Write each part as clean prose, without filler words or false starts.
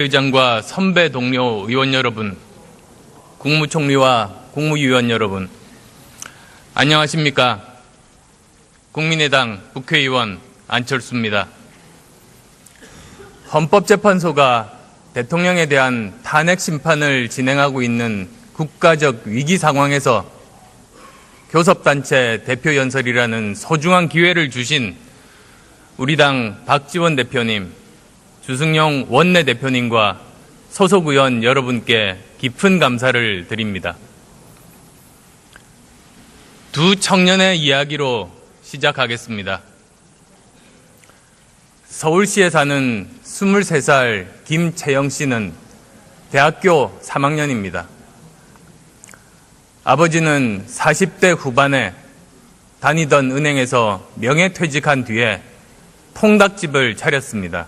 의장과 선배 동료 의원 여러분, 국무총리와 국무위원 여러분, 안녕하십니까? 국민의당 국회의원 안철수입니다. 헌법재판소가 대통령에 대한 탄핵 심판을 진행하고 있는 국가적 위기 상황에서 교섭단체 대표연설이라는 소중한 기회를 주신 우리 당 박지원 대표님, 주승용 원내대표님과 소속 의원 여러분께 깊은 감사를 드립니다. 두 청년의 이야기로 시작하겠습니다. 서울시에 사는 23살 김채영 씨는 대학교 3학년입니다. 아버지는 40대 후반에 다니던 은행에서 명예퇴직한 뒤에 통닭집을 차렸습니다.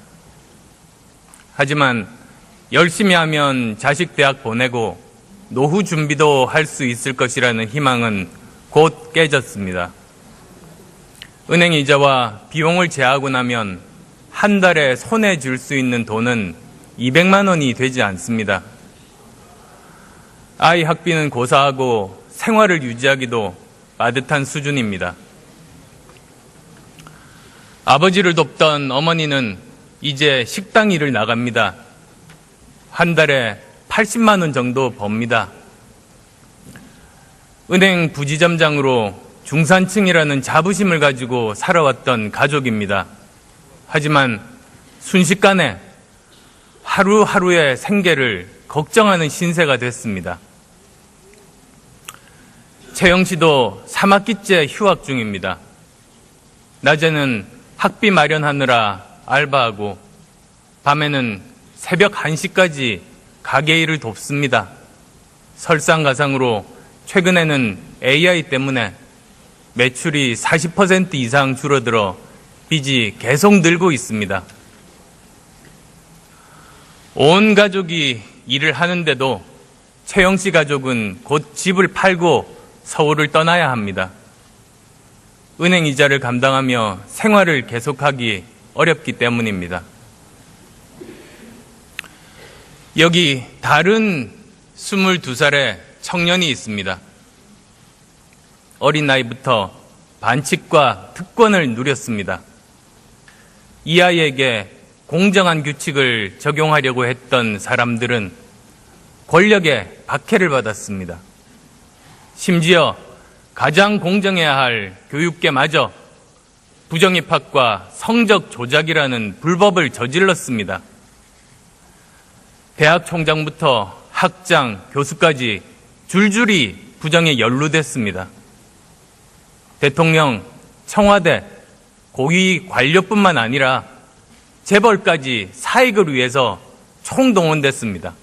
하지만 열심히 하면 자식 대학 보내고 노후 준비도 할 수 있을 것이라는 희망은 곧 깨졌습니다. 은행 이자와 비용을 제하고 나면 한 달에 손에 쥘 수 있는 돈은 200만 원이 되지 않습니다. 아이 학비는 고사하고 생활을 유지하기도 빠듯한 수준입니다. 아버지를 돕던 어머니는 이제 식당 일을 나갑니다. 한 달에 80만 원 정도 법니다. 은행 부지점장으로 중산층이라는 자부심을 가지고 살아왔던 가족입니다. 하지만 순식간에 하루하루의 생계를 걱정하는 신세가 됐습니다. 채영 씨도 3학기째 휴학 중입니다. 낮에는 학비 마련하느라 알바하고 밤에는 새벽 1시까지 가게 일을 돕습니다. 설상가상으로 최근에는 AI 때문에 매출이 40% 이상 줄어들어 빚이 계속 늘고 있습니다. 온 가족이 일을 하는데도 채영 씨 가족은 곧 집을 팔고 서울을 떠나야 합니다. 은행 이자를 감당하며 생활을 계속하기 어렵기 때문입니다. 여기 다른 22살의 청년이 있습니다. 어린 나이부터 반칙과 특권을 누렸습니다. 이 아이에게 공정한 규칙을 적용하려고 했던 사람들은 권력의 박해를 받았습니다. 심지어 가장 공정해야 할 교육계마저 부정입학과 성적 조작이라는 불법을 저질렀습니다. 대학 총장부터 학장, 교수까지 줄줄이 부정에 연루됐습니다. 대통령, 청와대, 고위 관료뿐만 아니라 재벌까지 사익을 위해서 총동원됐습니다.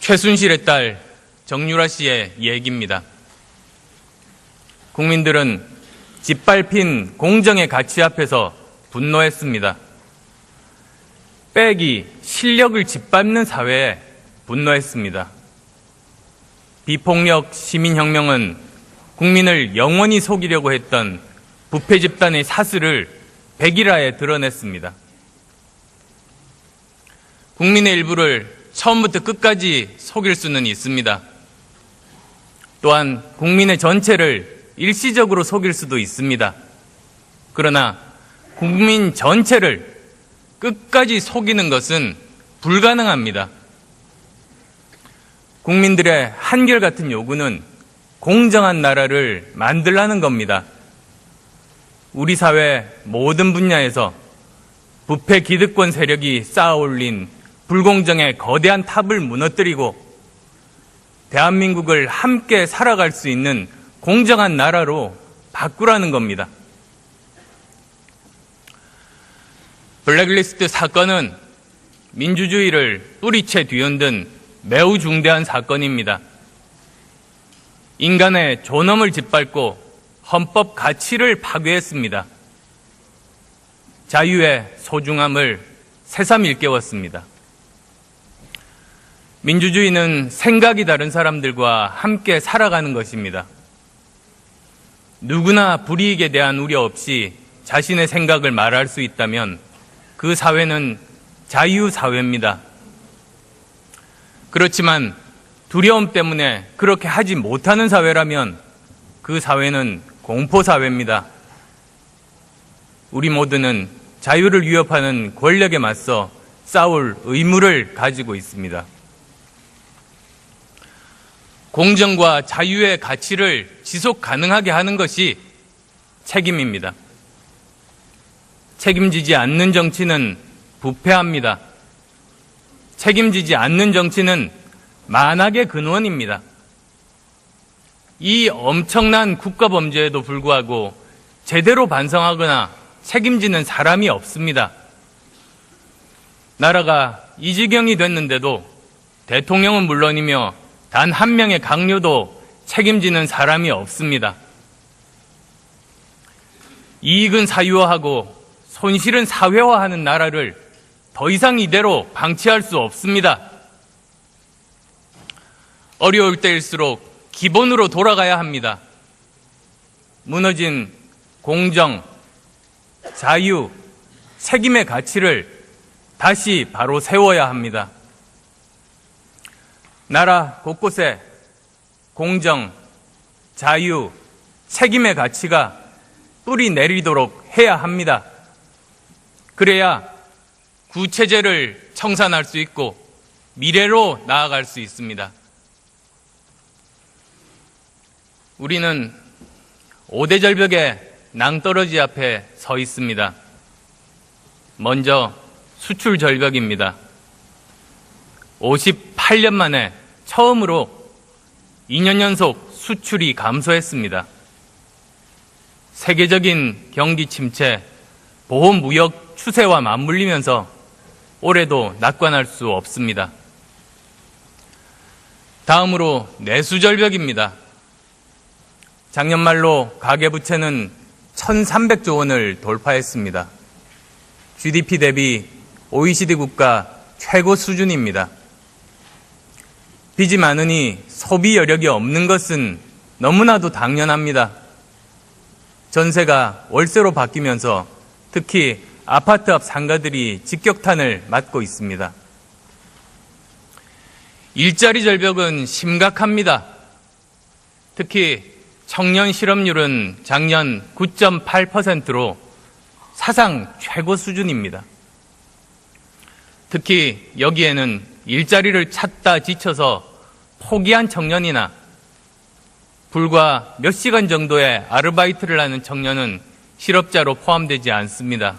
최순실의 딸 정유라 씨의 얘기입니다. 국민들은 짓밟힌 공정의 가치 앞에서 분노했습니다. 빼기, 실력을 짓밟는 사회에 분노했습니다. 비폭력 시민혁명은 국민을 영원히 속이려고 했던 부패 집단의 사슬을 백일화에 드러냈습니다. 국민의 일부를 처음부터 끝까지 속일 수는 있습니다. 또한 국민의 전체를 일시적으로 속일 수도 있습니다. 그러나 국민 전체를 끝까지 속이는 것은 불가능합니다. 국민들의 한결같은 요구는 공정한 나라를 만들라는 겁니다. 우리 사회 모든 분야에서 부패 기득권 세력이 쌓아올린 불공정의 거대한 탑을 무너뜨리고 대한민국을 함께 살아갈 수 있는 공정한 나라로 바꾸라는 겁니다. 블랙리스트 사건은 민주주의를 뿌리채 뒤흔든 매우 중대한 사건입니다. 인간의 존엄을 짓밟고 헌법 가치를 파괴했습니다. 자유의 소중함을 새삼 일깨웠습니다. 민주주의는 생각이 다른 사람들과 함께 살아가는 것입니다. 누구나 불이익에 대한 우려 없이 자신의 생각을 말할 수 있다면 그 사회는 자유사회입니다. 그렇지만 두려움 때문에 그렇게 하지 못하는 사회라면 그 사회는 공포사회입니다. 우리 모두는 자유를 위협하는 권력에 맞서 싸울 의무를 가지고 있습니다. 공정과 자유의 가치를 지속 가능하게 하는 것이 책임입니다. 책임지지 않는 정치는 부패합니다. 책임지지 않는 정치는 만악의 근원입니다. 이 엄청난 국가범죄에도 불구하고 제대로 반성하거나 책임지는 사람이 없습니다. 나라가 이 지경이 됐는데도 대통령은 물론이며 단 한 명의 강요도 책임지는 사람이 없습니다. 이익은 사유화하고 손실은 사회화하는 나라를 더 이상 이대로 방치할 수 없습니다. 어려울 때일수록 기본으로 돌아가야 합니다. 무너진 공정, 자유, 책임의 가치를 다시 바로 세워야 합니다. 나라 곳곳에 공정, 자유, 책임의 가치가 뿌리 내리도록 해야 합니다. 그래야 구체제를 청산할 수 있고 미래로 나아갈 수 있습니다. 우리는 5대 절벽의 낭떠러지 앞에 서 있습니다. 먼저 수출 절벽입니다. 58년 만에 처음으로 2년 연속 수출이 감소했습니다. 세계적인 경기 침체, 보호무역 추세와 맞물리면서 올해도 낙관할 수 없습니다. 다음으로 내수절벽입니다. 작년 말로 가계부채는 1,300조 원을 돌파했습니다. GDP 대비 OECD 국가 최고 수준입니다. 빚이 많으니 소비 여력이 없는 것은 너무나도 당연합니다. 전세가 월세로 바뀌면서 특히 아파트 앞 상가들이 직격탄을 맞고 있습니다. 일자리 절벽은 심각합니다. 특히 청년 실업률은 작년 9.8%로 사상 최고 수준입니다. 특히 여기에는 일자리를 찾다 지쳐서 포기한 청년이나 불과 몇 시간 정도의 아르바이트를 하는 청년은 실업자로 포함되지 않습니다.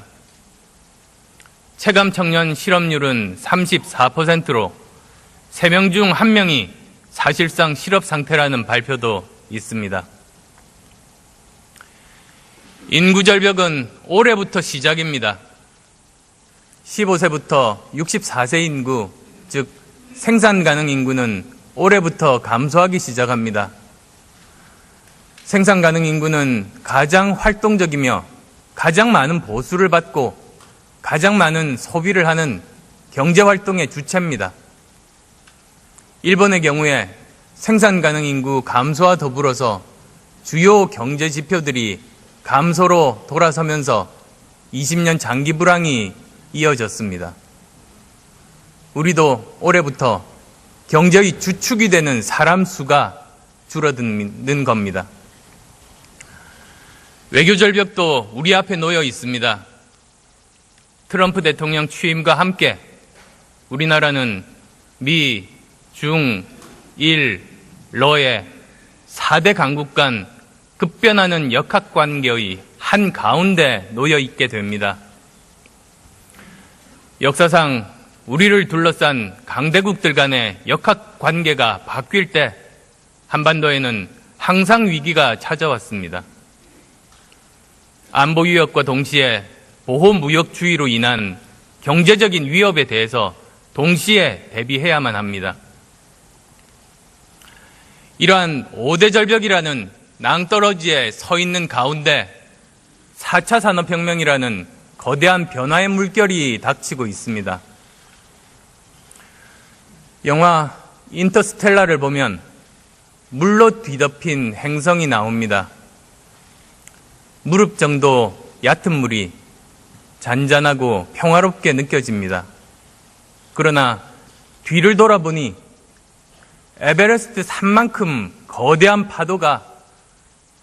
체감 청년 실업률은 34%로 3명 중 1명이 사실상 실업 상태라는 발표도 있습니다. 인구 절벽은 올해부터 시작입니다. 15세부터 64세 인구, 즉 생산 가능 인구는 올해부터 감소하기 시작합니다. 생산 가능 인구는 가장 활동적이며 가장 많은 보수를 받고 가장 많은 소비를 하는 경제활동의 주체입니다. 일본의 경우에 생산 가능 인구 감소와 더불어서 주요 경제 지표들이 감소로 돌아서면서 20년 장기 불황이 이어졌습니다. 우리도 올해부터 경제의 주축이 되는 사람 수가 줄어드는 겁니다. 외교 절벽도 우리 앞에 놓여 있습니다. 트럼프 대통령 취임과 함께 우리나라는 미, 중, 일, 러의 4대 강국 간 급변하는 역학관계의 한가운데 놓여 있게 됩니다. 역사상 우리를 둘러싼 강대국들 간의 역학관계가 바뀔 때 한반도에는 항상 위기가 찾아왔습니다. 안보 위협과 동시에 보호무역주의로 인한 경제적인 위협에 대해서 동시에 대비해야만 합니다. 이러한 5대 절벽이라는 낭떠러지에 서 있는 가운데 4차 산업혁명이라는 거대한 변화의 물결이 닥치고 있습니다. 영화 인터스텔라를 보면 물로 뒤덮인 행성이 나옵니다. 무릎 정도 얕은 물이 잔잔하고 평화롭게 느껴집니다. 그러나 뒤를 돌아보니 에베레스트 산만큼 거대한 파도가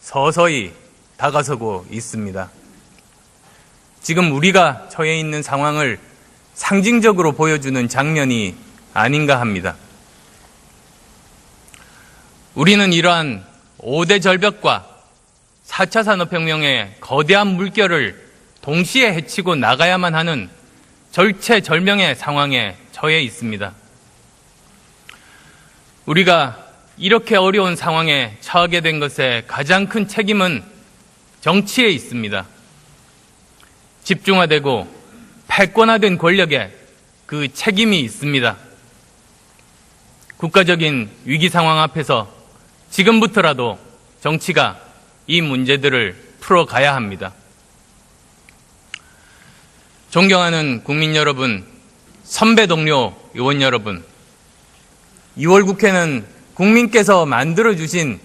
서서히 다가서고 있습니다. 지금 우리가 처해 있는 상황을 상징적으로 보여주는 장면이 아닌가 합니다. 우리는 이러한 5대 절벽과 4차 산업혁명의 거대한 물결을 동시에 헤치고 나가야만 하는 절체절명의 상황에 처해 있습니다. 우리가 이렇게 어려운 상황에 처하게 된 것의 가장 큰 책임은 정치에 있습니다. 집중화되고 패권화된 권력에 그 책임이 있습니다. 국가적인 위기 상황 앞에서 지금부터라도 정치가 이 문제들을 풀어가야 합니다. 존경하는 국민 여러분, 선배 동료 의원 여러분, 2월 국회는 국민께서 만들어주신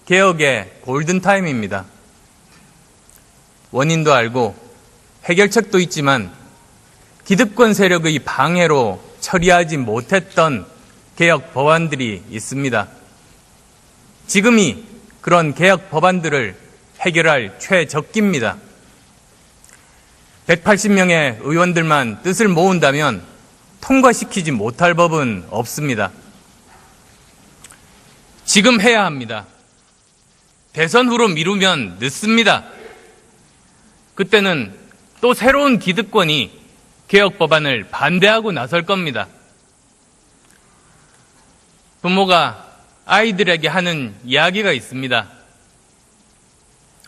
개혁의 골든타임입니다. 원인도 알고 해결책도 있지만 기득권 세력의 방해로 처리하지 못했던 개혁 법안들이 있습니다. 지금이 그런 개혁 법안들을 해결할 최적기입니다. 180명의 의원들만 뜻을 모은다면 통과시키지 못할 법은 없습니다. 지금 해야 합니다. 대선 후로 미루면 늦습니다. 그때는 또 새로운 기득권이 개혁 법안을 반대하고 나설 겁니다. 부모가 아이들에게 하는 이야기가 있습니다.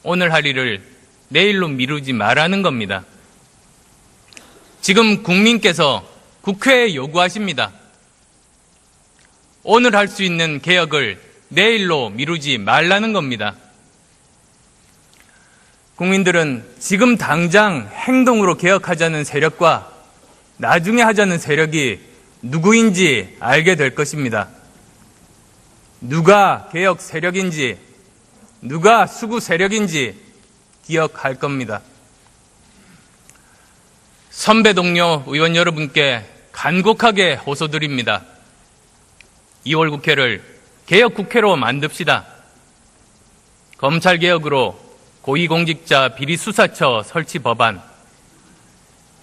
오늘 할 일을 내일로 미루지 말라는 겁니다. 지금 국민께서 국회에 요구하십니다. 오늘 할 수 있는 개혁을 내일로 미루지 말라는 겁니다. 국민들은 지금 당장 행동으로 개혁하자는 세력과 나중에 하자는 세력이 누구인지 알게 될 것입니다. 누가 개혁 세력인지, 누가 수구 세력인지 기억할 겁니다. 선배 동료 의원 여러분께 간곡하게 호소드립니다. 2월 국회를 개혁국회로 만듭시다. 검찰개혁으로 고위공직자 비리수사처 설치 법안,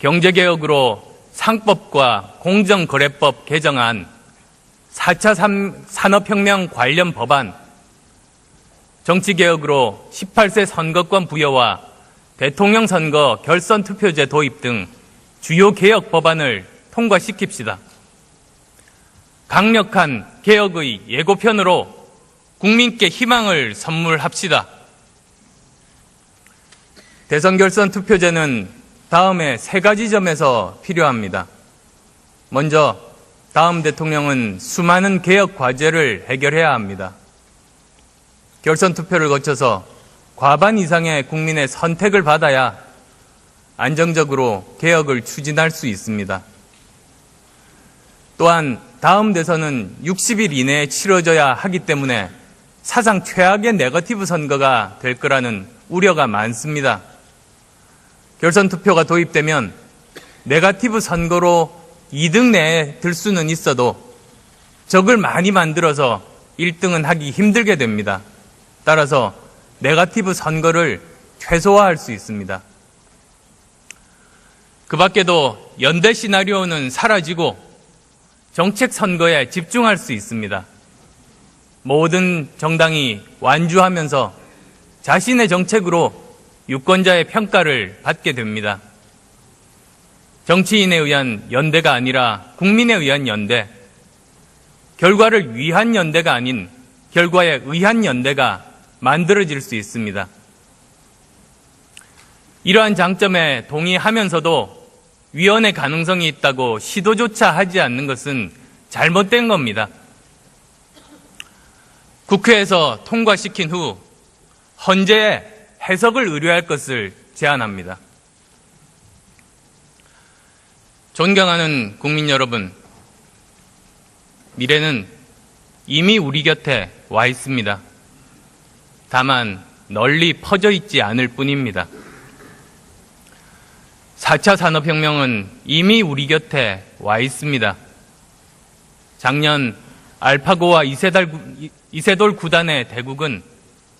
경제개혁으로 상법과 공정거래법 개정안, 4차 산업혁명 관련 법안, 정치개혁으로 18세 선거권 부여와 대통령 선거 결선 투표제 도입 등 주요 개혁 법안을 통과시킵시다. 강력한 개혁의 예고편으로 국민께 희망을 선물합시다. 대선 결선 투표제는 다음에 3가지 점에서 필요합니다. 먼저 다음 대통령은 수많은 개혁 과제를 해결해야 합니다. 결선 투표를 거쳐서 과반 이상의 국민의 선택을 받아야 안정적으로 개혁을 추진할 수 있습니다. 또한 다음 대선은 60일 이내에 치러져야 하기 때문에 사상 최악의 네거티브 선거가 될 거라는 우려가 많습니다. 결선 투표가 도입되면 네거티브 선거로 2등 내에 들 수는 있어도 적을 많이 만들어서 1등은 하기 힘들게 됩니다. 따라서 네거티브 선거를 최소화할 수 있습니다. 그 밖에도 연대 시나리오는 사라지고 정책 선거에 집중할 수 있습니다. 모든 정당이 완주하면서 자신의 정책으로 유권자의 평가를 받게 됩니다. 정치인에 의한 연대가 아니라 국민에 의한 연대, 결과를 위한 연대가 아닌 결과에 의한 연대가 만들어질 수 있습니다. 이러한 장점에 동의하면서도 위헌의 가능성이 있다고 시도조차 하지 않는 것은 잘못된 겁니다. 국회에서 통과시킨 후 헌재에 해석을 의뢰할 것을 제안합니다. 존경하는 국민 여러분, 미래는 이미 우리 곁에 와 있습니다. 다만 널리 퍼져 있지 않을 뿐입니다. 4차 산업혁명은 이미 우리 곁에 와 있습니다. 작년 알파고와 이세돌 구단의 대국은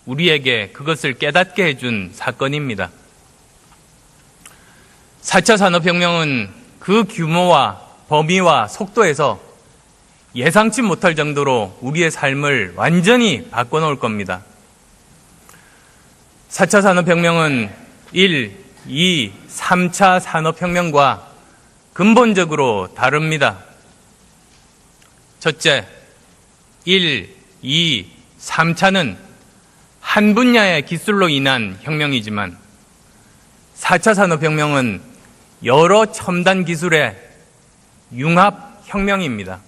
우리에게 그것을 깨닫게 해준 사건입니다. 4차 산업혁명은 그 규모와 범위와 속도에서 예상치 못할 정도로 우리의 삶을 완전히 바꿔놓을 겁니다. 4차 산업혁명은 1, 2, 3차 산업혁명과 근본적으로 다릅니다. 첫째, 1, 2, 3차는 한 분야의 기술로 인한 혁명이지만 4차 산업혁명은 여러 첨단 기술의 융합혁명입니다.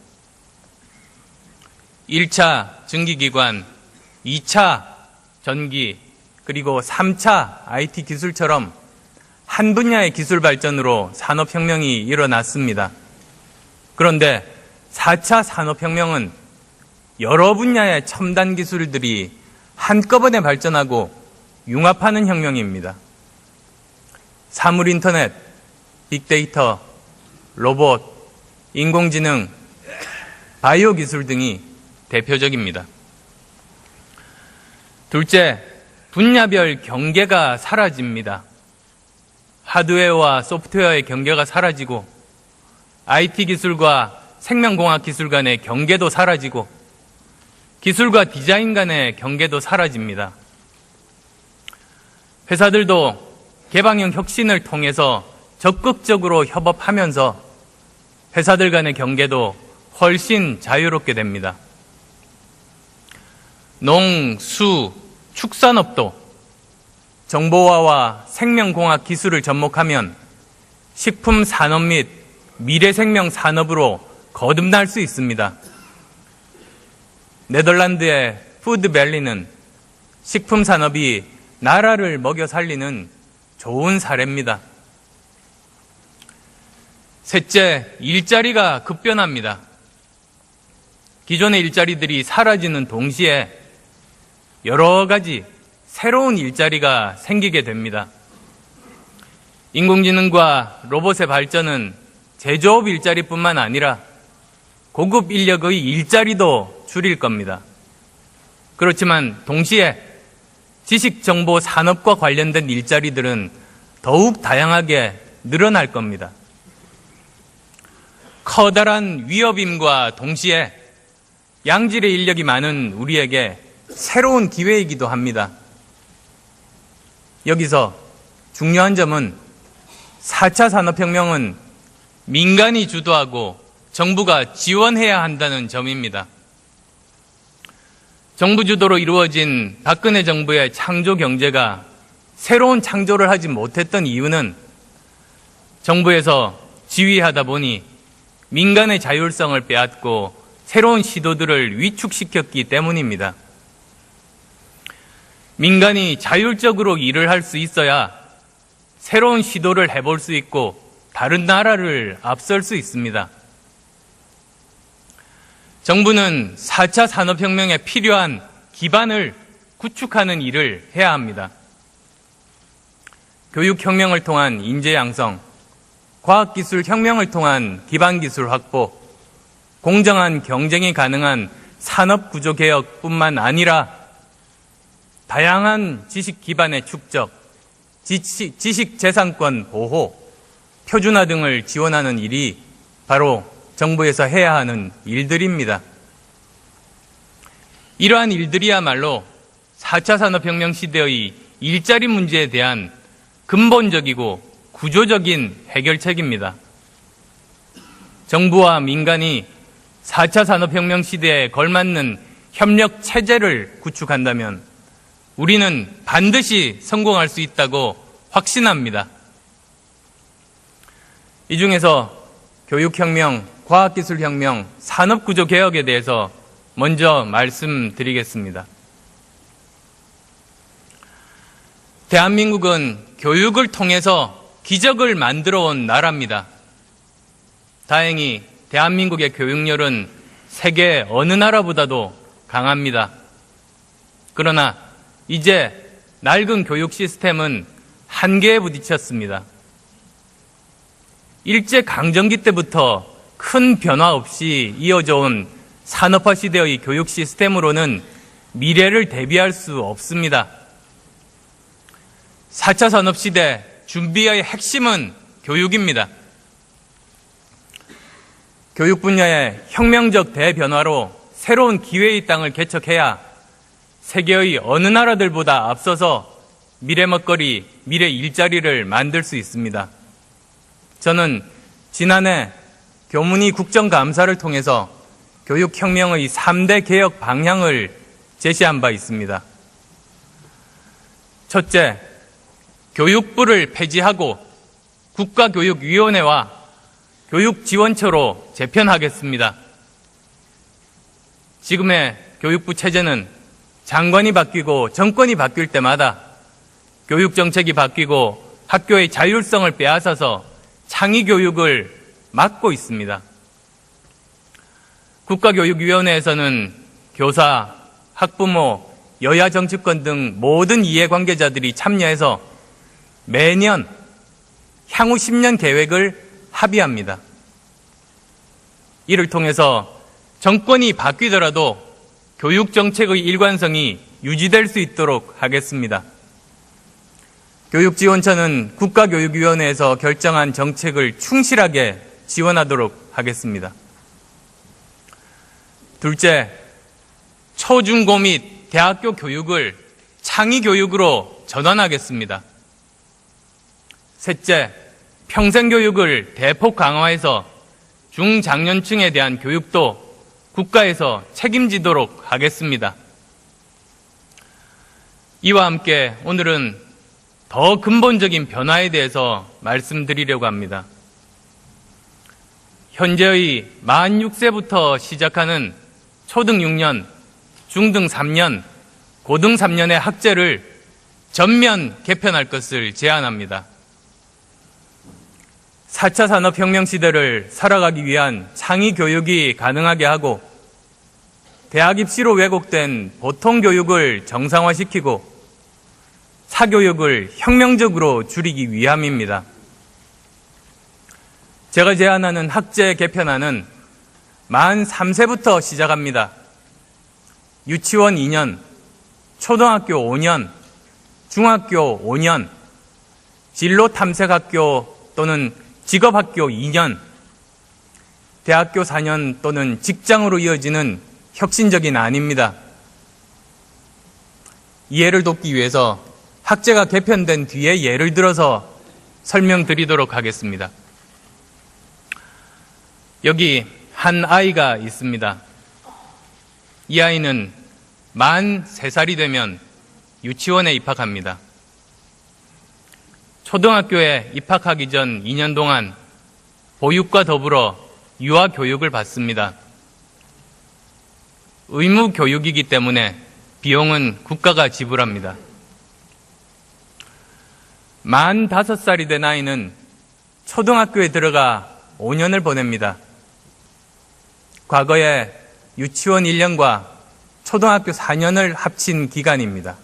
1차 증기기관, 2차 전기, 그리고 3차 IT 기술처럼 한 분야의 기술 발전으로 산업혁명이 일어났습니다. 그런데 4차 산업혁명은 여러 분야의 첨단 기술들이 한꺼번에 발전하고 융합하는 혁명입니다. 사물인터넷, 빅데이터, 로봇, 인공지능, 바이오 기술 등이 대표적입니다. 둘째, 분야별 경계가 사라집니다. 하드웨어와 소프트웨어의 경계가 사라지고 IT 기술과 생명공학 기술 간의 경계도 사라지고 기술과 디자인 간의 경계도 사라집니다. 회사들도 개방형 혁신을 통해서 적극적으로 협업하면서 회사들 간의 경계도 훨씬 자유롭게 됩니다. 농, 수, 축산업도 정보화와 생명공학 기술을 접목하면 식품 산업 및 미래생명 산업으로 거듭날 수 있습니다. 네덜란드의 푸드밸리는 식품 산업이 나라를 먹여 살리는 좋은 사례입니다. 셋째, 일자리가 급변합니다. 기존의 일자리들이 사라지는 동시에 여러 가지 새로운 일자리가 생기게 됩니다. 인공지능과 로봇의 발전은 제조업 일자리뿐만 아니라 고급 인력의 일자리도 줄일 겁니다. 그렇지만 동시에 지식정보 산업과 관련된 일자리들은 더욱 다양하게 늘어날 겁니다. 커다란 위협임과 동시에 양질의 인력이 많은 우리에게 새로운 기회이기도 합니다. 여기서 중요한 점은 4차 산업혁명은 민간이 주도하고 정부가 지원해야 한다는 점입니다. 정부 주도로 이루어진 박근혜 정부의 창조 경제가 새로운 창조를 하지 못했던 이유는 정부에서 지휘하다 보니 민간의 자율성을 빼앗고 새로운 시도들을 위축시켰기 때문입니다. 민간이 자율적으로 일을 할 수 있어야 새로운 시도를 해볼 수 있고 다른 나라를 앞설 수 있습니다. 정부는 4차 산업혁명에 필요한 기반을 구축하는 일을 해야 합니다. 교육혁명을 통한 인재 양성, 과학기술 혁명을 통한 기반기술 확보, 공정한 경쟁이 가능한 산업구조 개혁뿐만 아니라 다양한 지식 기반의 축적, 지식재산권 보호, 표준화 등을 지원하는 일이 바로 정부에서 해야 하는 일들입니다. 이러한 일들이야말로 4차 산업혁명 시대의 일자리 문제에 대한 근본적이고 구조적인 해결책입니다. 정부와 민간이 4차 산업혁명 시대에 걸맞는 협력 체제를 구축한다면 우리는 반드시 성공할 수 있다고 확신합니다. 이 중에서 교육혁명, 과학기술혁명, 산업구조개혁에 대해서 먼저 말씀드리겠습니다. 대한민국은 교육을 통해서 기적을 만들어 온 나라입니다. 다행히 대한민국의 교육열은 세계 어느 나라보다도 강합니다. 그러나 이제 낡은 교육 시스템은 한계에 부딪혔습니다. 일제강점기 때부터 큰 변화 없이 이어져 온 산업화 시대의 교육 시스템으로는 미래를 대비할 수 없습니다. 4차 산업시대 준비의 핵심은 교육입니다. 교육 분야의 혁명적 대변화로 새로운 기회의 땅을 개척해야 세계의 어느 나라들보다 앞서서 미래 먹거리, 미래 일자리를 만들 수 있습니다. 저는 지난해 교문위 국정감사를 통해서 교육혁명의 3대 개혁 방향을 제시한 바 있습니다. 첫째, 교육부를 폐지하고 국가교육위원회와 교육지원처로 재편하겠습니다. 지금의 교육부 체제는 장관이 바뀌고 정권이 바뀔 때마다 교육정책이 바뀌고 학교의 자율성을 빼앗아서 창의교육을 막고 있습니다. 국가교육위원회에서는 교사, 학부모, 여야 정치권 등 모든 이해관계자들이 참여해서 매년 향후 10년 계획을 합의합니다. 이를 통해서 정권이 바뀌더라도 교육정책의 일관성이 유지될 수 있도록 하겠습니다. 교육지원처는 국가교육위원회에서 결정한 정책을 충실하게 지원하도록 하겠습니다. 둘째, 초중고 및 대학교 교육을 창의교육으로 전환하겠습니다. 셋째, 평생교육을 대폭 강화해서 중장년층에 대한 교육도 국가에서 책임지도록 하겠습니다. 이와 함께 오늘은 더 근본적인 변화에 대해서 말씀드리려고 합니다. 현재의 만 6세부터 시작하는 초등 6년, 중등 3년, 고등 3년의 학제를 전면 개편할 것을 제안합니다. 4차 산업혁명 시대를 살아가기 위한 창의교육이 가능하게 하고 대학 입시로 왜곡된 보통교육을 정상화시키고 사교육을 혁명적으로 줄이기 위함입니다. 제가 제안하는 학제 개편안은 만 3세부터 시작합니다. 유치원 2년, 초등학교 5년, 중학교 5년, 진로탐색학교 또는 직업학교 2년, 대학교 4년 또는 직장으로 이어지는 혁신적인 안입니다. 이해를 돕기 위해서 학제가 개편된 뒤에 예를 들어서 설명드리도록 하겠습니다. 여기 한 아이가 있습니다. 이 아이는 만 3살이 되면 유치원에 입학합니다. 초등학교에 입학하기 전 2년 동안 보육과 더불어 유아교육을 받습니다. 의무교육이기 때문에 비용은 국가가 지불합니다. 만 5살이 된 아이는 초등학교에 들어가 5년을 보냅니다. 과거에 유치원 1년과 초등학교 4년을 합친 기간입니다.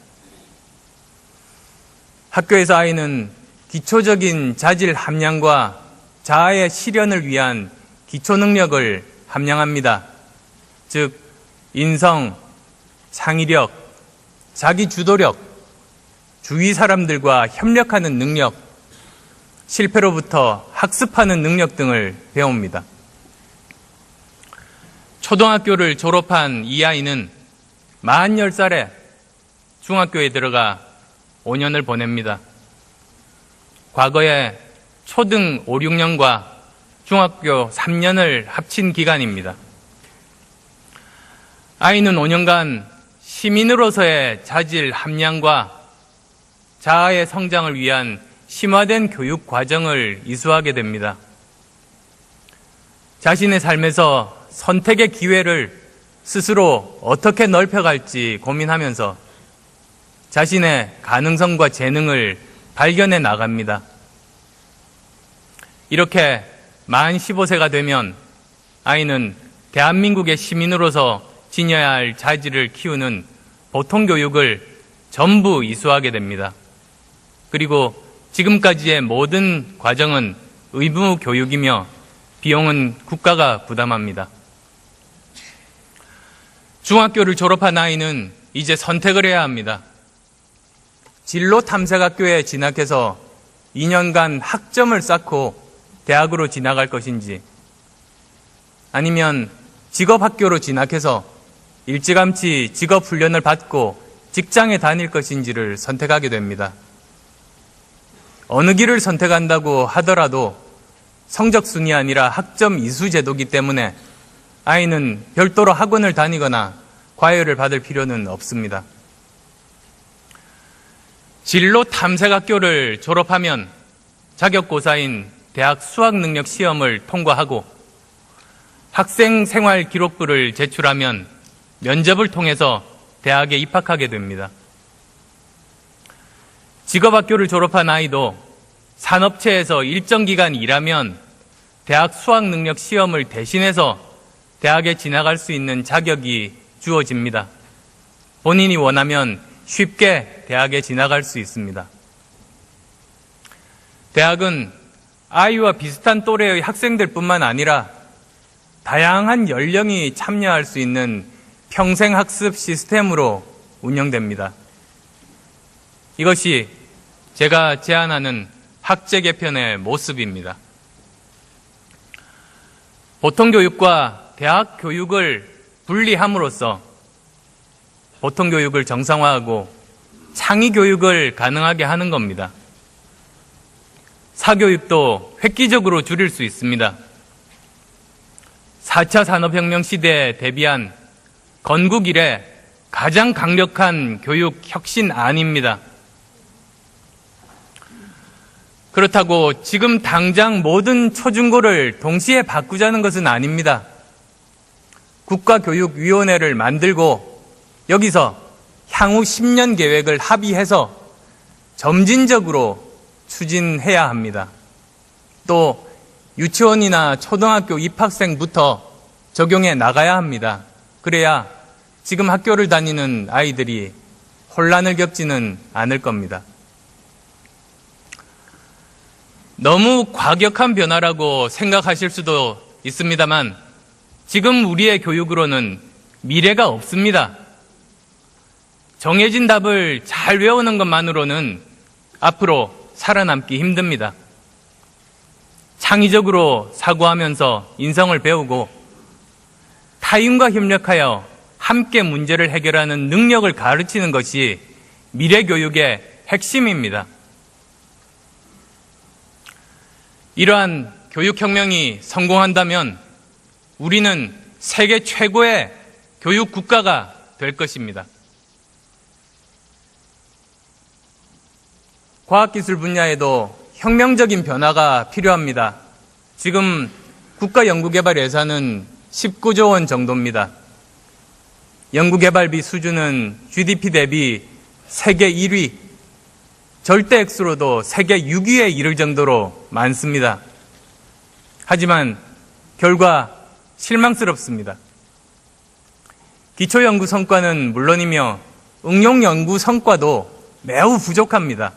학교에서 아이는 기초적인 자질 함량과 자아의 실현을 위한 기초 능력을 함양합니다. 즉, 인성, 창의력, 자기 주도력, 주위 사람들과 협력하는 능력, 실패로부터 학습하는 능력 등을 배웁니다. 초등학교를 졸업한 이 아이는 만 10살에 중학교에 들어가 5년을 보냅니다. 과거에 초등 5, 6년과 중학교 3년을 합친 기간입니다. 아이는 5년간 시민으로서의 자질 함량과 자아의 성장을 위한 심화된 교육 과정을 이수하게 됩니다. 자신의 삶에서 선택의 기회를 스스로 어떻게 넓혀갈지 고민하면서 자신의 가능성과 재능을 발견해 나갑니다. 이렇게 만 15세가 되면 아이는 대한민국의 시민으로서 지녀야 할 자질을 키우는 보통교육을 전부 이수하게 됩니다. 그리고 지금까지의 모든 과정은 의무 교육이며 비용은 국가가 부담합니다. 중학교를 졸업한 아이는 이제 선택을 해야 합니다. 진로 탐색학교에 진학해서 2년간 학점을 쌓고 대학으로 진학할 것인지, 아니면 직업학교로 진학해서 일찌감치 직업훈련을 받고 직장에 다닐 것인지를 선택하게 됩니다. 어느 길을 선택한다고 하더라도 성적순이 아니라 학점 이수 제도이기 때문에 아이는 별도로 학원을 다니거나 과외를 받을 필요는 없습니다. 진로 탐색학교를 졸업하면 자격고사인 대학 수학능력 시험을 통과하고 학생 생활 기록부를 제출하면 면접을 통해서 대학에 입학하게 됩니다. 직업학교를 졸업한 아이도 산업체에서 일정 기간 일하면 대학 수학능력 시험을 대신해서 대학에 진학할 수 있는 자격이 주어집니다. 본인이 원하면 쉽게 대학에 진학할 수 있습니다. 대학은 아이와 비슷한 또래의 학생들뿐만 아니라 다양한 연령이 참여할 수 있는 평생학습 시스템으로 운영됩니다. 이것이 제가 제안하는 학제 개편의 모습입니다. 보통교육과 대학교육을 분리함으로써 보통교육을 정상화하고 창의교육을 가능하게 하는 겁니다. 사교육도 획기적으로 줄일 수 있습니다. 4차 산업혁명 시대에 대비한 건국 이래 가장 강력한 교육 혁신안입니다. 그렇다고 지금 당장 모든 초중고를 동시에 바꾸자는 것은 아닙니다. 국가교육위원회를 만들고 여기서 향후 10년 계획을 합의해서 점진적으로 추진해야 합니다. 또 유치원이나 초등학교 입학생부터 적용해 나가야 합니다. 그래야 지금 학교를 다니는 아이들이 혼란을 겪지는 않을 겁니다. 너무 과격한 변화라고 생각하실 수도 있습니다만 지금 우리의 교육으로는 미래가 없습니다. 정해진 답을 잘 외우는 것만으로는 앞으로 살아남기 힘듭니다. 창의적으로 사고하면서 인성을 배우고 타인과 협력하여 함께 문제를 해결하는 능력을 가르치는 것이 미래 교육의 핵심입니다. 이러한 교육혁명이 성공한다면 우리는 세계 최고의 교육 국가가 될 것입니다. 과학기술 분야에도 혁명적인 변화가 필요합니다. 지금 국가연구개발 예산은 19조 원 정도입니다. 연구개발비 수준은 GDP 대비 세계 1위, 절대 액수로도 세계 6위에 이를 정도로 많습니다. 하지만 결과 실망스럽습니다. 기초연구 성과는 물론이며 응용연구 성과도 매우 부족합니다.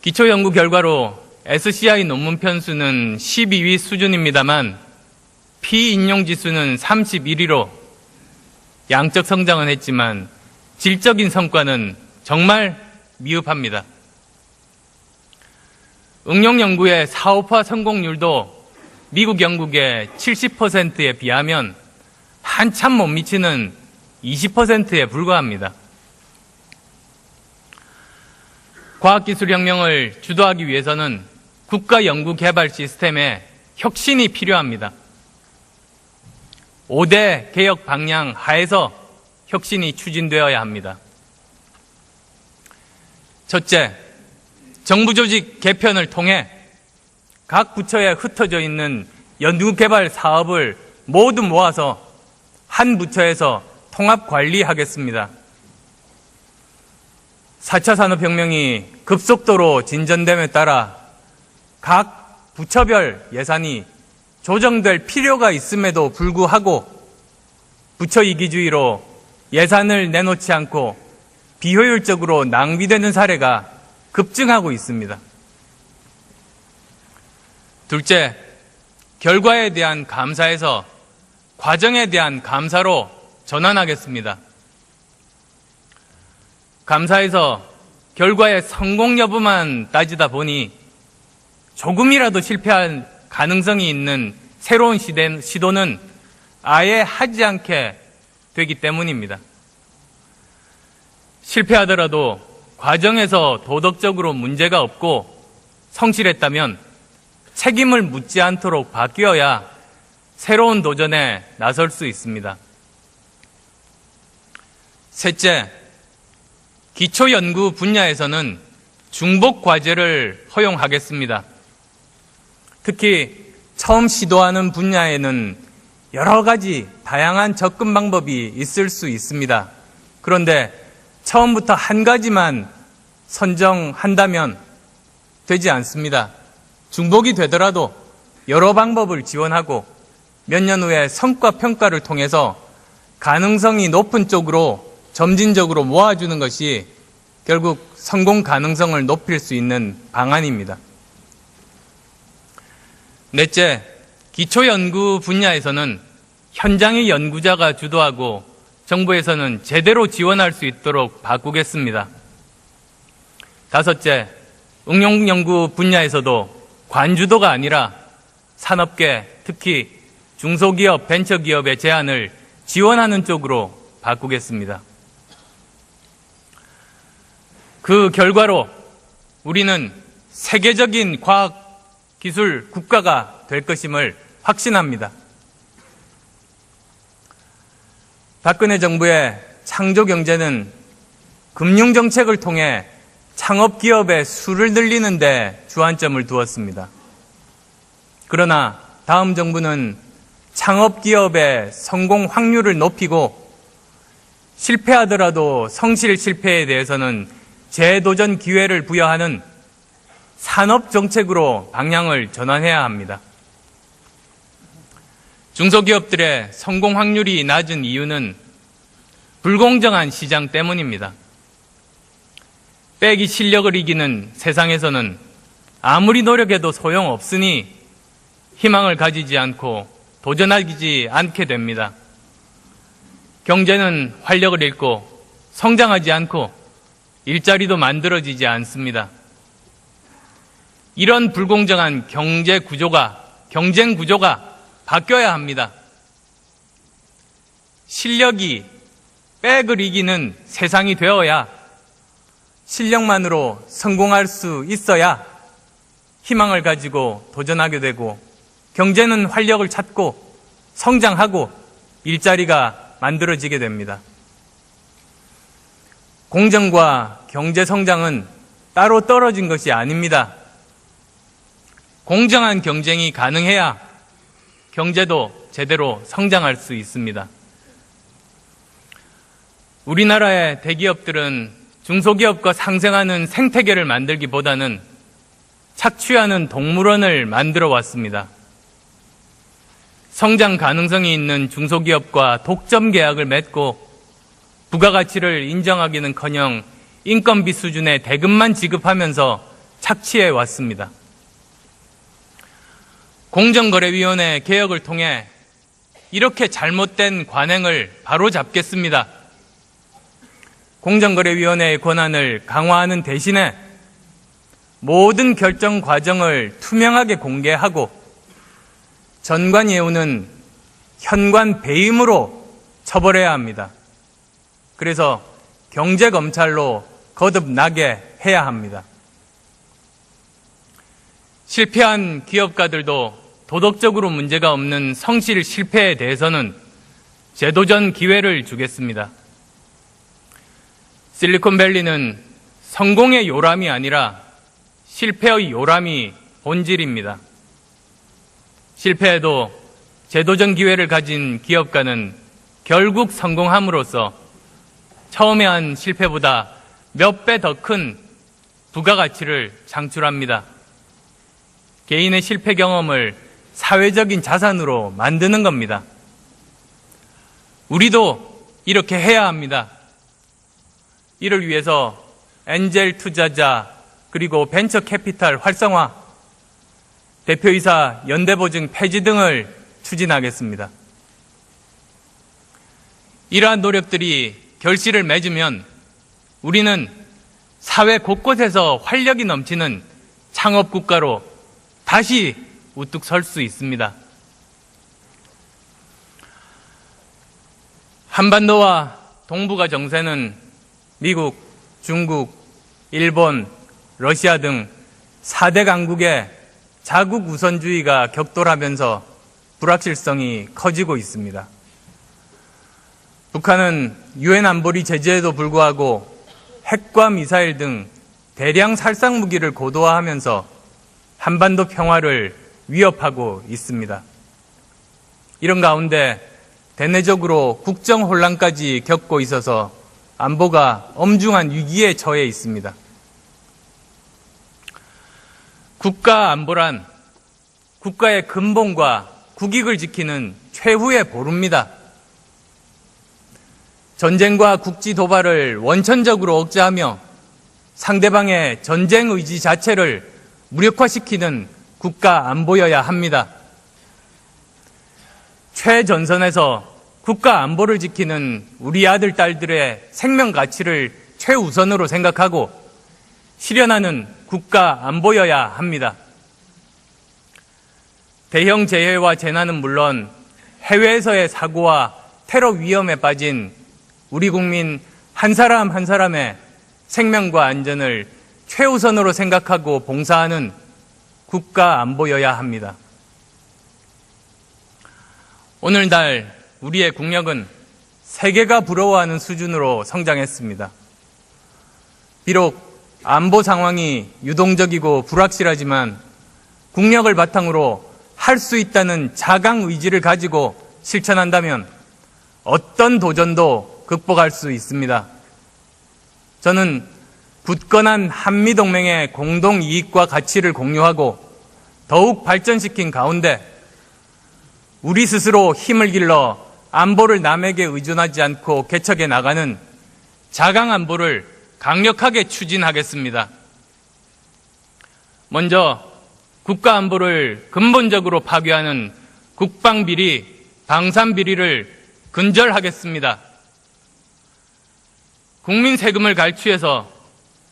기초연구 결과로 SCI 논문 편수는 12위 수준입니다만 피인용 지수는 31위로 양적 성장은 했지만 질적인 성과는 정말 미흡합니다. 응용 연구의 사업화 성공률도 미국, 영국의 70%에 비하면 한참 못 미치는 20%에 불과합니다. 과학기술혁명을 주도하기 위해서는 국가연구개발 시스템에 혁신이 필요합니다. 5대 개혁 방향 하에서 혁신이 추진되어야 합니다. 첫째, 정부 조직 개편을 통해 각 부처에 흩어져 있는 연구개발 사업을 모두 모아서 한 부처에서 통합 관리하겠습니다. 4차 산업혁명이 급속도로 진전됨에 따라 각 부처별 예산이 조정될 필요가 있음에도 불구하고 부처 이기주의로 예산을 내놓지 않고 비효율적으로 낭비되는 사례가 급증하고 있습니다. 둘째, 결과에 대한 감사에서 과정에 대한 감사로 전환하겠습니다. 감사에서 결과의 성공 여부만 따지다 보니 조금이라도 실패할 가능성이 있는 새로운 시도는 아예 하지 않게 되기 때문입니다. 실패하더라도 과정에서 도덕적으로 문제가 없고 성실했다면 책임을 묻지 않도록 바뀌어야 새로운 도전에 나설 수 있습니다. 셋째, 기초연구 분야에서는 중복 과제를 허용하겠습니다. 특히 처음 시도하는 분야에는 여러 가지 다양한 접근 방법이 있을 수 있습니다. 그런데 처음부터 한 가지만 선정한다면 되지 않습니다. 중복이 되더라도 여러 방법을 지원하고 몇 년 후에 성과 평가를 통해서 가능성이 높은 쪽으로 점진적으로 모아주는 것이 결국 성공 가능성을 높일 수 있는 방안입니다. 넷째, 기초연구 분야에서는 현장의 연구자가 주도하고 정부에서는 제대로 지원할 수 있도록 바꾸겠습니다. 다섯째, 응용연구 분야에서도 관주도가 아니라 산업계, 특히 중소기업, 벤처기업의 제안을 지원하는 쪽으로 바꾸겠습니다. 그 결과로 우리는 세계적인 과학기술 국가가 될 것임을 확신합니다. 박근혜 정부의 창조경제는 금융정책을 통해 창업기업의 수를 늘리는 데 주안점을 두었습니다. 그러나 다음 정부는 창업기업의 성공 확률을 높이고 실패하더라도 성실 실패에 대해서는 재도전 기회를 부여하는 산업정책으로 방향을 전환해야 합니다. 중소기업들의 성공 확률이 낮은 이유는 불공정한 시장 때문입니다. 빼기 실력을 이기는 세상에서는 아무리 노력해도 소용없으니 희망을 가지지 않고 도전하지 않게 됩니다. 경제는 활력을 잃고 성장하지 않고 일자리도 만들어지지 않습니다. 이런 불공정한 경쟁 구조가 바뀌어야 합니다. 실력이 백을 이기는 세상이 되어야 실력만으로 성공할 수 있어야 희망을 가지고 도전하게 되고 경제는 활력을 찾고 성장하고 일자리가 만들어지게 됩니다. 공정과 경제 성장은 따로 떨어진 것이 아닙니다. 공정한 경쟁이 가능해야 경제도 제대로 성장할 수 있습니다. 우리나라의 대기업들은 중소기업과 상생하는 생태계를 만들기보다는 착취하는 동물원을 만들어 왔습니다. 성장 가능성이 있는 중소기업과 독점 계약을 맺고 부가가치를 인정하기는커녕 인건비 수준의 대금만 지급하면서 착취해 왔습니다. 공정거래위원회 개혁을 통해 이렇게 잘못된 관행을 바로잡겠습니다. 공정거래위원회의 권한을 강화하는 대신에 모든 결정 과정을 투명하게 공개하고 전관예우는 현관 배임으로 처벌해야 합니다. 그래서 경제검찰로 거듭나게 해야 합니다. 실패한 기업가들도 도덕적으로 문제가 없는 성실 실패에 대해서는 재도전 기회를 주겠습니다. 실리콘밸리는 성공의 요람이 아니라 실패의 요람이 본질입니다. 실패해도 재도전 기회를 가진 기업가는 결국 성공함으로써 처음에 한 실패보다 몇 배 더 큰 부가가치를 창출합니다. 개인의 실패 경험을 사회적인 자산으로 만드는 겁니다. 우리도 이렇게 해야 합니다. 이를 위해서 엔젤 투자자 그리고 벤처 캐피탈 활성화, 대표이사 연대보증 폐지 등을 추진하겠습니다. 이러한 노력들이 결실을 맺으면 우리는 사회 곳곳에서 활력이 넘치는 창업국가로 다시 우뚝 설 수 있습니다. 한반도와 동북아 정세는 미국, 중국, 일본, 러시아 등 4대 강국의 자국 우선주의가 격돌하면서 불확실성이 커지고 있습니다. 북한은 유엔 안보리 제재에도 불구하고 핵과 미사일 등 대량 살상 무기를 고도화하면서 한반도 평화를 위협하고 있습니다. 이런 가운데 대내적으로 국정 혼란까지 겪고 있어서 안보가 엄중한 위기에 처해 있습니다. 국가 안보란 국가의 근본과 국익을 지키는 최후의 보루입니다. 전쟁과 국지 도발을 원천적으로 억제하며 상대방의 전쟁 의지 자체를 무력화시키는 국가 안보여야 합니다. 최전선에서 국가 안보를 지키는 우리 아들, 딸들의 생명 가치를 최우선으로 생각하고 실현하는 국가 안보여야 합니다. 대형 재해와 재난은 물론 해외에서의 사고와 테러 위험에 빠진 우리 국민 한 사람 한 사람의 생명과 안전을 최우선으로 생각하고 봉사하는 국가 안보여야 합니다. 오늘날 우리의 국력은 세계가 부러워하는 수준으로 성장했습니다. 비록 안보 상황이 유동적이고 불확실하지만 국력을 바탕으로 할 수 있다는 자강 의지를 가지고 실천한다면 어떤 도전도 극복할 수 있습니다. 저는 굳건한 한미동맹의 공동 이익과 가치를 공유하고 더욱 발전시킨 가운데 우리 스스로 힘을 길러 안보를 남에게 의존하지 않고 개척해 나가는 자강 안보를 강력하게 추진하겠습니다. 먼저 국가 안보를 근본적으로 파괴하는 국방비리, 방산비리를 근절하겠습니다. 국민 세금을 갈취해서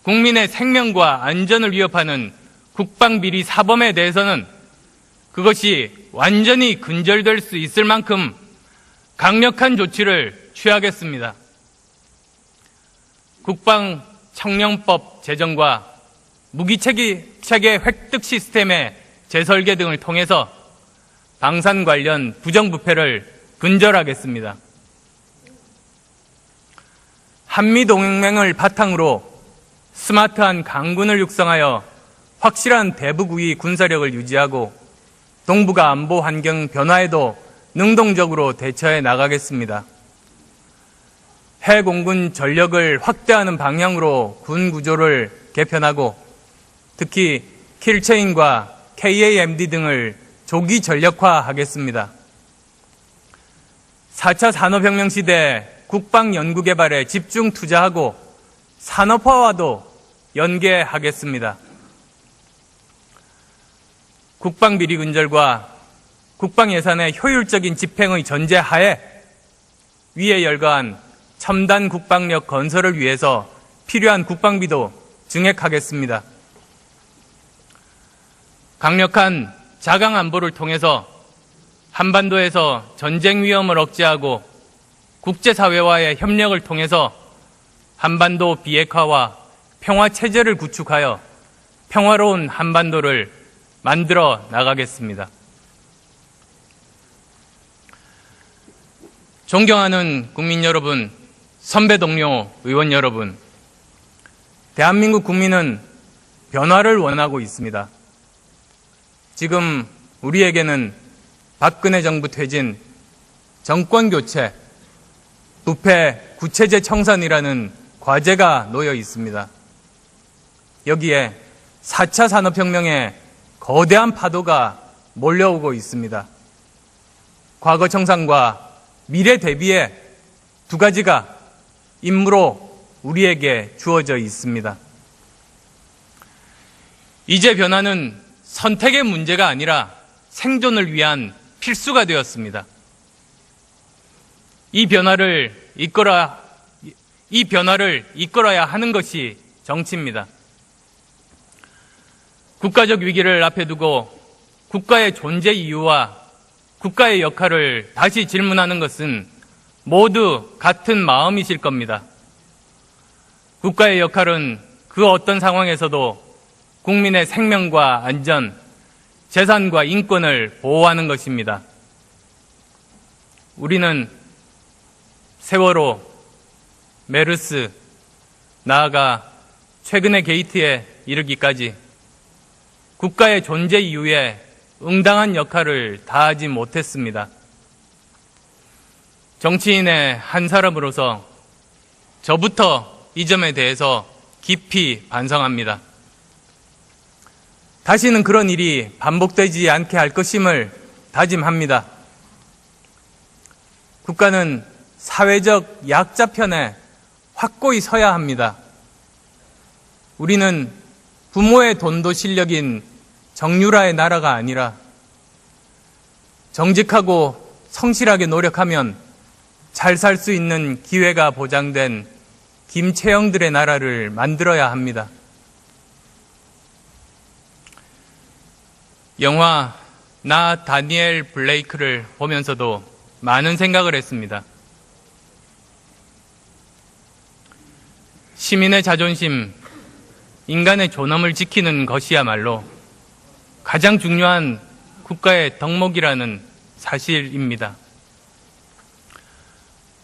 국민의 생명과 안전을 위협하는 국방비리 사범에 대해서는 그것이 완전히 근절될 수 있을 만큼 강력한 조치를 취하겠습니다. 국방청령법 제정과 무기체계 획득 시스템의 재설계 등을 통해서 방산 관련 부정부패를 근절하겠습니다. 한미동맹을 바탕으로 스마트한 강군을 육성하여 확실한 대북 우위 군사력을 유지하고 동북아 안보 환경 변화에도 능동적으로 대처해 나가겠습니다. 해공군 전력을 확대하는 방향으로 군 구조를 개편하고 특히 킬체인과 KAMD 등을 조기 전력화하겠습니다. 4차 산업혁명 시대 국방연구개발에 집중 투자하고 산업화와도 연계하겠습니다. 국방비리 근절과 국방예산의 효율적인 집행의 전제하에 위에 열거한 첨단 국방력 건설을 위해서 필요한 국방비도 증액하겠습니다. 강력한 자강 안보를 통해서 한반도에서 전쟁 위험을 억제하고 국제사회와의 협력을 통해서 한반도 비핵화와 평화 체제를 구축하여 평화로운 한반도를 만들어 나가겠습니다. 존경하는 국민 여러분, 선배 동료 의원 여러분, 대한민국 국민은 변화를 원하고 있습니다. 지금 우리에게는 박근혜 정부 퇴진, 정권 교체, 부패 구체제 청산이라는 과제가 놓여 있습니다. 여기에 4차 산업혁명의 거대한 파도가 몰려오고 있습니다. 과거 청산과 미래 대비의 두 가지가 임무로 우리에게 주어져 있습니다. 이제 변화는 선택의 문제가 아니라 생존을 위한 필수가 되었습니다. 이 변화를 이끌어야 하는 것이 정치입니다. 국가적 위기를 앞에 두고 국가의 존재 이유와 국가의 역할을 다시 질문하는 것은 모두 같은 마음이실 겁니다. 국가의 역할은 그 어떤 상황에서도 국민의 생명과 안전, 재산과 인권을 보호하는 것입니다. 우리는 세월호, 메르스, 나아가 최근의 게이트에 이르기까지 국가의 존재 이유에 응당한 역할을 다하지 못했습니다. 정치인의 한 사람으로서 저부터 이 점에 대해서 깊이 반성합니다. 다시는 그런 일이 반복되지 않게 할 것임을 다짐합니다. 국가는 사회적 약자 편에 확고히 서야 합니다. 우리는 부모의 돈도 실력인 정유라의 나라가 아니라 정직하고 성실하게 노력하면 잘 살 수 있는 기회가 보장된 김채영들의 나라를 만들어야 합니다. 영화 나 다니엘 블레이크를 보면서도 많은 생각을 했습니다. 시민의 자존심, 인간의 존엄을 지키는 것이야말로 가장 중요한 국가의 덕목이라는 사실입니다.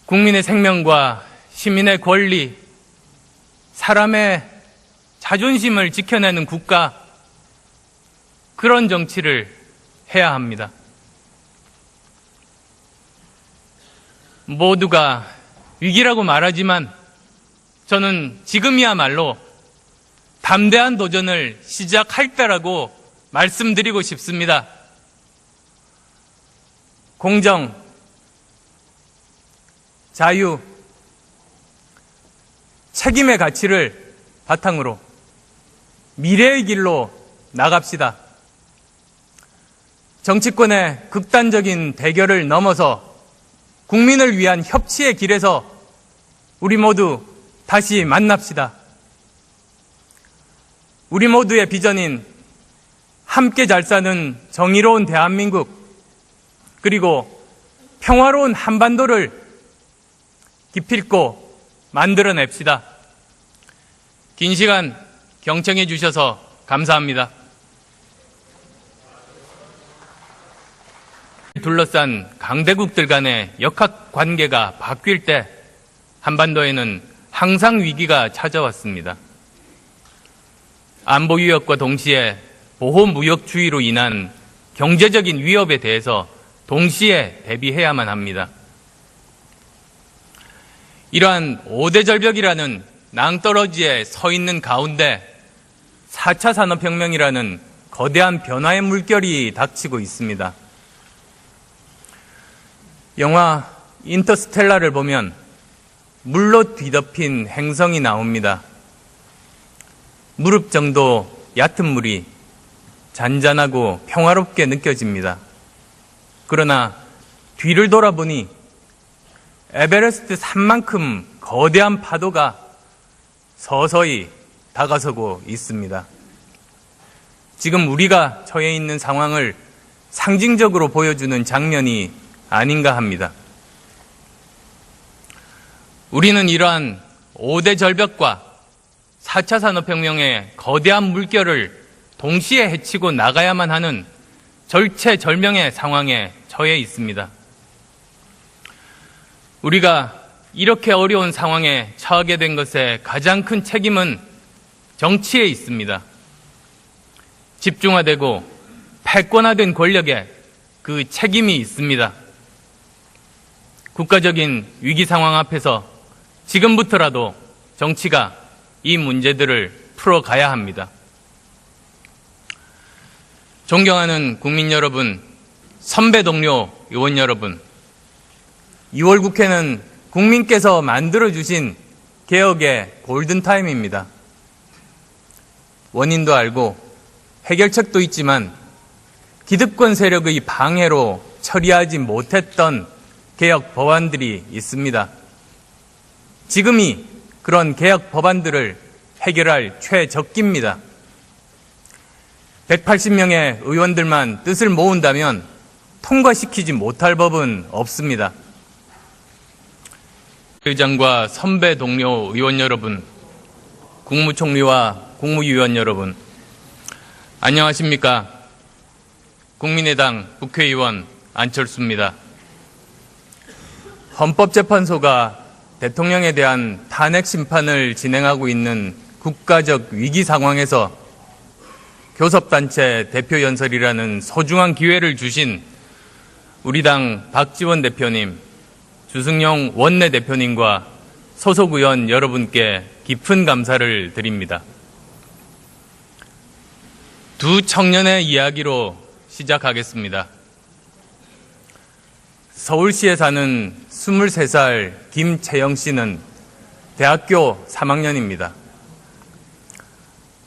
국민의 생명과 시민의 권리, 사람의 자존심을 지켜내는 국가, 그런 정치를 해야 합니다. 모두가 위기라고 말하지만 저는 지금이야말로 담대한 도전을 시작할 때라고 말씀드리고 싶습니다. 공정, 자유, 책임의 가치를 바탕으로 미래의 길로 나갑시다. 정치권의 극단적인 대결을 넘어서 국민을 위한 협치의 길에서 우리 모두 다시 만납시다. 우리 모두의 비전인 함께 잘 사는 정의로운 대한민국, 그리고 평화로운 한반도를 기필코 만들어냅시다. 긴 시간 경청해 주셔서 감사합니다. 둘러싼 강대국들 간의 역학 관계가 바뀔 때 한반도에는 항상 위기가 찾아왔습니다. 안보 위협과 동시에 보호무역주의로 인한 경제적인 위협에 대해서 동시에 대비해야만 합니다. 이러한 5대 절벽이라는 낭떠러지에 서 있는 가운데 4차 산업혁명이라는 거대한 변화의 물결이 닥치고 있습니다. 영화 인터스텔라를 보면 물로 뒤덮인 행성이 나옵니다. 무릎 정도 얕은 물이 잔잔하고 평화롭게 느껴집니다. 그러나 뒤를 돌아보니 에베레스트 산만큼 거대한 파도가 서서히 다가서고 있습니다. 지금 우리가 처해 있는 상황을 상징적으로 보여주는 장면이 아닌가 합니다. 우리는 이러한 5대 절벽과 4차 산업혁명의 거대한 물결을 동시에 헤치고 나가야만 하는 절체절명의 상황에 처해 있습니다. 우리가 이렇게 어려운 상황에 처하게 된 것의 가장 큰 책임은 정치에 있습니다. 집중화되고 패권화된 권력에 그 책임이 있습니다. 국가적인 위기 상황 앞에서 지금부터라도 정치가 이 문제들을 풀어가야 합니다. 존경하는 국민 여러분, 선배 동료 의원 여러분, 2월 국회는 국민께서 만들어주신 개혁의 골든타임입니다. 원인도 알고 해결책도 있지만 기득권 세력의 방해로 처리하지 못했던 개혁 법안들이 있습니다. 지금이 그런 개혁 법안들을 해결할 최적기입니다. 180명의 의원들만 뜻을 모은다면 통과시키지 못할 법은 없습니다. 의장과 선배 동료 의원 여러분, 국무총리와 국무위원 여러분, 안녕하십니까? 국민의당 국회의원 안철수입니다. 헌법재판소가 대통령에 대한 탄핵 심판을 진행하고 있는 국가적 위기 상황에서 교섭단체 대표연설이라는 소중한 기회를 주신 우리 당 박지원 대표님, 주승용 원내대표님과 소속 의원 여러분께 깊은 감사를 드립니다. 두 청년의 이야기로 시작하겠습니다. 서울시에 사는 23살 김채영 씨는 대학교 3학년입니다.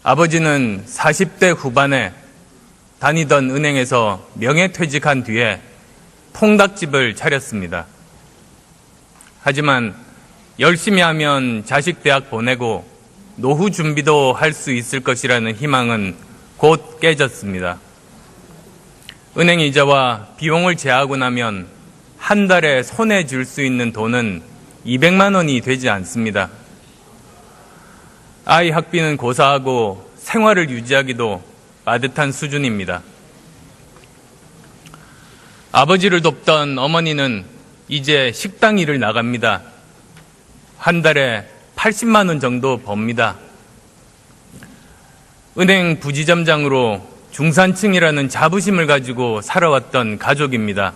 아버지는 40대 후반에 다니던 은행에서 명예퇴직한 뒤에 통닭집을 차렸습니다. 하지만 열심히 하면 자식 대학 보내고 노후 준비도 할 수 있을 것이라는 희망은 곧 깨졌습니다. 은행 이자와 비용을 제하고 나면 한 달에 손에 쥘 수 있는 돈은 200만 원이 되지 않습니다. 아이 학비는 고사하고 생활을 유지하기도 빠듯한 수준입니다. 아버지를 돕던 어머니는 이제 식당 일을 나갑니다. 한 달에 80만 원 정도 법니다. 은행 부지점장으로 중산층이라는 자부심을 가지고 살아왔던 가족입니다.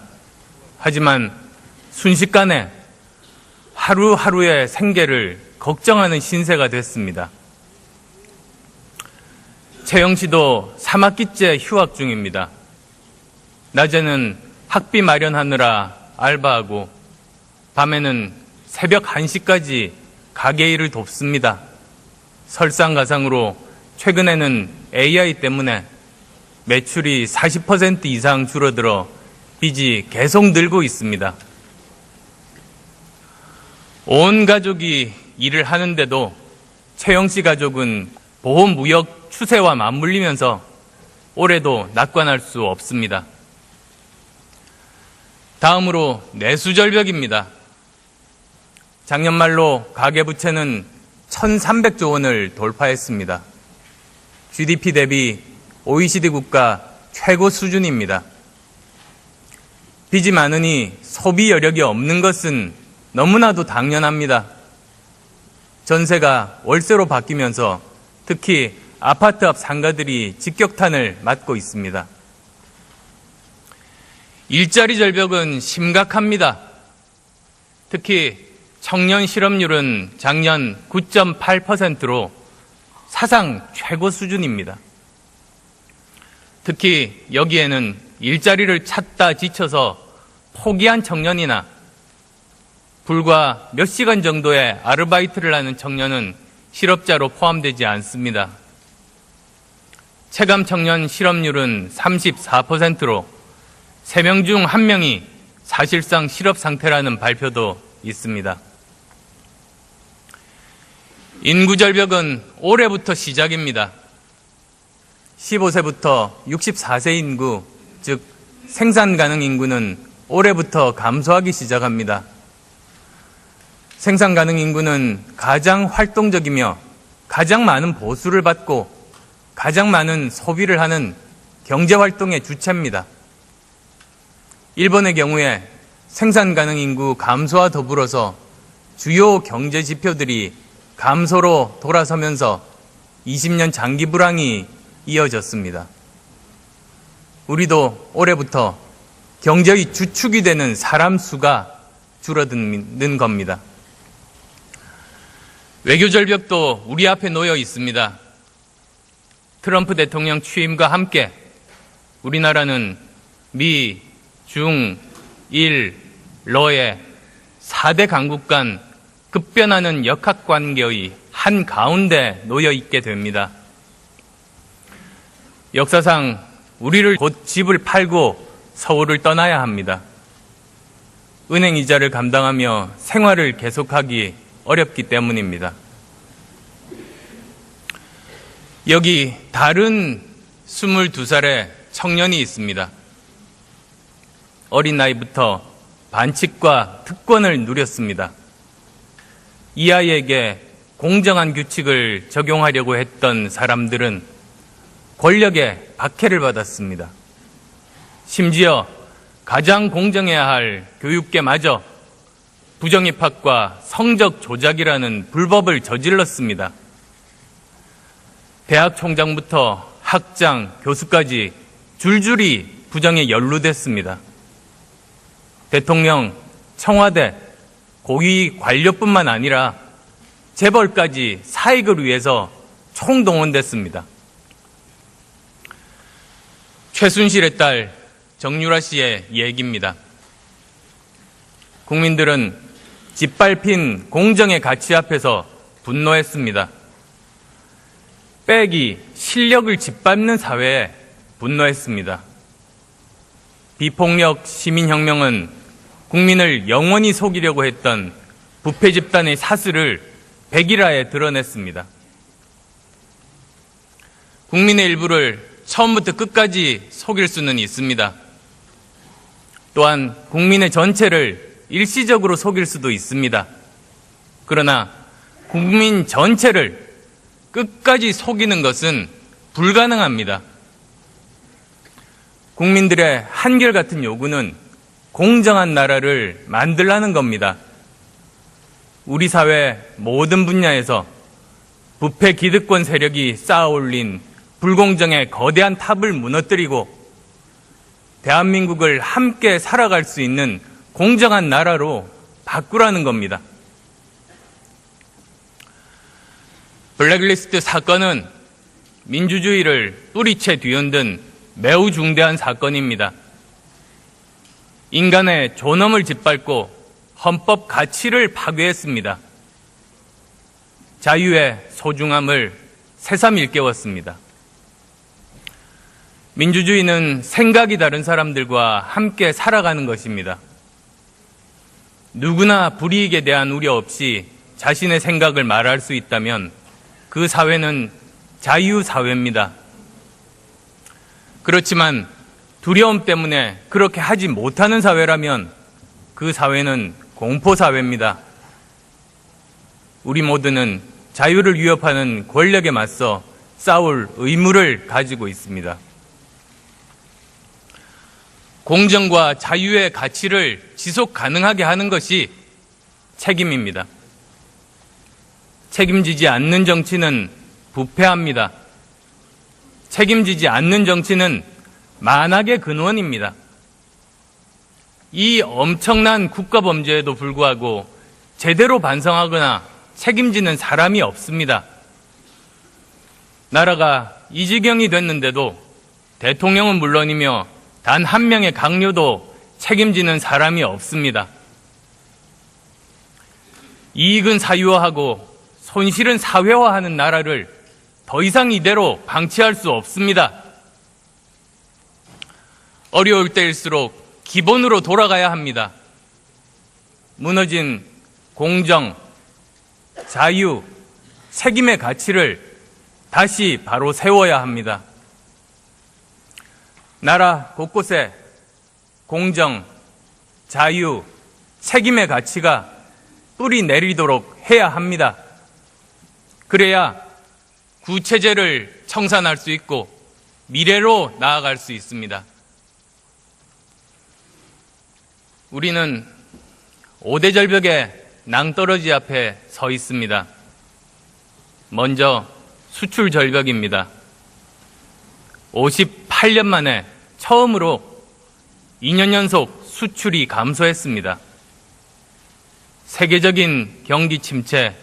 하지만 순식간에 하루하루의 생계를 걱정하는 신세가 됐습니다. 채영 씨도 3학기째 휴학 중입니다. 낮에는 학비 마련하느라 알바하고 밤에는 새벽 1시까지 가게 일을 돕습니다. 설상가상으로 최근에는 AI 때문에 매출이 40% 이상 줄어들어 빚이 계속 늘고 있습니다. 온 가족이 일을 하는데도 채영 씨 가족은 보호무역 추세와 맞물리면서 올해도 낙관할 수 없습니다. 다음으로 내수절벽입니다. 작년 말로 가계부채는 1,300조 원을 돌파했습니다. GDP 대비 OECD 국가 최고 수준입니다. 빚이 많으니 소비 여력이 없는 것은 너무나도 당연합니다. 전세가 월세로 바뀌면서 특히 아파트 앞 상가들이 직격탄을 맞고 있습니다. 일자리 절벽은 심각합니다. 특히 청년 실업률은 작년 9.8%로 사상 최고 수준입니다. 특히 여기에는 일자리를 찾다 지쳐서 포기한 청년이나 불과 몇 시간 정도의 아르바이트를 하는 청년은 실업자로 포함되지 않습니다. 체감 청년 실업률은 34%로 3명 중 1명이 사실상 실업 상태라는 발표도 있습니다. 인구 절벽은 올해부터 시작입니다. 15세부터 64세 인구, 즉 생산 가능 인구는 올해부터 감소하기 시작합니다. 생산 가능 인구는 가장 활동적이며 가장 많은 보수를 받고 가장 많은 소비를 하는 경제활동의 주체입니다. 일본의 경우에 생산 가능 인구 감소와 더불어서 주요 경제 지표들이 감소로 돌아서면서 20년 장기 불황이 이어졌습니다. 우리도 올해부터 경제의 주축이 되는 사람 수가 줄어드는 겁니다. 외교 절벽도 우리 앞에 놓여 있습니다. 트럼프 대통령 취임과 함께 우리나라는 미, 중, 일, 러의 4대 강국 간 급변하는 역학관계의 한가운데 놓여 있게 됩니다. 역사상 우리를 곧 집을 팔고 서울을 떠나야 합니다. 은행 이자를 감당하며 생활을 계속하기 어렵기 때문입니다. 여기 다른 22살의 청년이 있습니다. 어린 나이부터 반칙과 특권을 누렸습니다. 이 아이에게 공정한 규칙을 적용하려고 했던 사람들은 권력의 박해를 받았습니다. 심지어 가장 공정해야 할 교육계마저 부정입학과 성적 조작이라는 불법을 저질렀습니다. 대학 총장부터 학장, 교수까지 줄줄이 부정에 연루됐습니다. 대통령, 청와대, 고위 관료뿐만 아니라 재벌까지 사익을 위해서 총동원됐습니다. 최순실의 딸 정유라 씨의 얘기입니다. 국민들은 짓밟힌 공정의 가치 앞에서 분노했습니다. 빼기, 실력을 짓밟는 사회에 분노했습니다. 비폭력 시민혁명은 국민을 영원히 속이려고 했던 부패 집단의 사슬을 백일화에 드러냈습니다. 국민의 일부를 처음부터 끝까지 속일 수는 있습니다. 또한 국민의 전체를 일시적으로 속일 수도 있습니다. 그러나 국민 전체를 끝까지 속이는 것은 불가능합니다. 국민들의 한결같은 요구는 공정한 나라를 만들라는 겁니다. 우리 사회 모든 분야에서 부패 기득권 세력이 쌓아올린 불공정의 거대한 탑을 무너뜨리고 대한민국을 함께 살아갈 수 있는 공정한 나라로 바꾸라는 겁니다. 블랙리스트 사건은 민주주의를 뿌리채 뒤흔든 매우 중대한 사건입니다. 인간의 존엄을 짓밟고 헌법 가치를 파괴했습니다. 자유의 소중함을 새삼 일깨웠습니다. 민주주의는 생각이 다른 사람들과 함께 살아가는 것입니다. 누구나 불이익에 대한 우려 없이 자신의 생각을 말할 수 있다면 그 사회는 자유사회입니다. 그렇지만 두려움 때문에 그렇게 하지 못하는 사회라면 그 사회는 공포사회입니다. 우리 모두는 자유를 위협하는 권력에 맞서 싸울 의무를 가지고 있습니다. 공정과 자유의 가치를 지속 가능하게 하는 것이 책임입니다. 책임지지 않는 정치는 부패합니다. 책임지지 않는 정치는 만악의 근원입니다. 이 엄청난 국가범죄에도 불구하고 제대로 반성하거나 책임지는 사람이 없습니다. 나라가 이 지경이 됐는데도 대통령은 물론이며 단 한 명의 강요도 책임지는 사람이 없습니다. 이익은 사유화하고 손실은 사회화하는 나라를 더 이상 이대로 방치할 수 없습니다. 어려울 때일수록 기본으로 돌아가야 합니다. 무너진 공정, 자유, 책임의 가치를 다시 바로 세워야 합니다. 나라 곳곳에 공정, 자유, 책임의 가치가 뿌리 내리도록 해야 합니다. 그래야 구체제를 청산할 수 있고 미래로 나아갈 수 있습니다. 우리는 5대 절벽의 낭떠러지 앞에 서 있습니다. 먼저 수출 절벽입니다. 58년 만에 처음으로 2년 연속 수출이 감소했습니다. 세계적인 경기 침체,